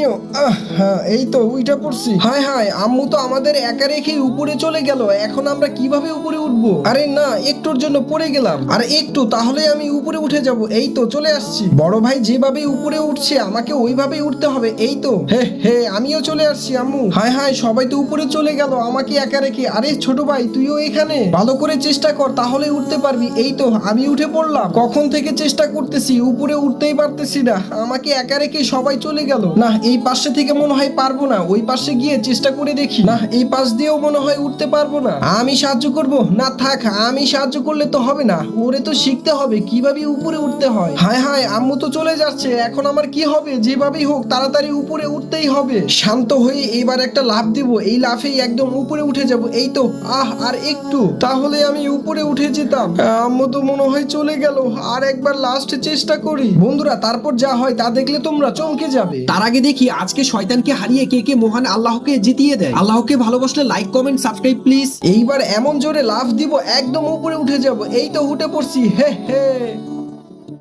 আমিও হ্যাঁ, এই তো উইটা পড়ছি। হায় হায়, আম্মু তো আমাদের একা রেখে উপরে চলে গেল। এখন আমরা কিভাবে উপরে উঠবো? আরে না, একটুর জন্য পড়ে গেলাম। আর একটু, তাহলে আমি উপরে উঠে যাব। এই তো চলে আসছি। বড় ভাই যেভাবে উপরে উঠছে আমাকে ওইভাবেই উঠতে হবে। এই তো হে হে, আমিও চলে আসছি আম্মু। হায় হায়, সবাই তো উপরে চলে গেল আমাকে একা রেখে। আরে ছোট ভাই, তুইও এখানে? ভালো করে চেষ্টা কর, তাহলে উঠতে পারবি। এই তো আমি উঠে পড়লাম। কখন থেকে চেষ্টা করতেছি, উপরে উঠতেই পারতেছি না। আমাকে একা রেখে সবাই চলে গেল। না, এই পাশে থেকে মনে হয় পারবো না। ওই পাশে গিয়ে চেষ্টা করে দেখি। না, এই পাশ দিয়েও মনে হয় উঠতে পারবো না। আমি সাহায্য করব? না থাক, আমি সাহায্য করলে তো হবে না। ওরে তো শিখতে হবে কিভাবে উপরে উঠতে হয়। হায় হায়, আম্মু তো চলে যাচ্ছে। এখন আমার কি হবে? যেভাবেই হোক তাড়াতাড়ি উপরে উঠতেই হবে। শান্ত হয়ে এবার একটা লাফ দিব। এই লাফেই একদম উপরে উঠে যাব। এই তো, আর একটু, তাহলে আমি উপরে উঠে যেতাম। আম্মু তো মনে হয় চলে গেল। আর একবার লাস্ট চেষ্টা করি। বন্ধুরা, তারপর যা হয় তা দেখলে তোমরা চমকে যাবে। তার আগে দেখি আজকে শয়তানকে হারিয়ে কে কে মহান আল্লাহকে জিতিয়ে দেয়। আল্লাহকে ভালোবাসলে লাইক কমেন্ট সাবস্ক্রাইব প্লিজ। এইবার এমন জোরে লাফ দিব, একদম উপরে উঠে যাব। এই তো উঠে পড়ছি। হে হে।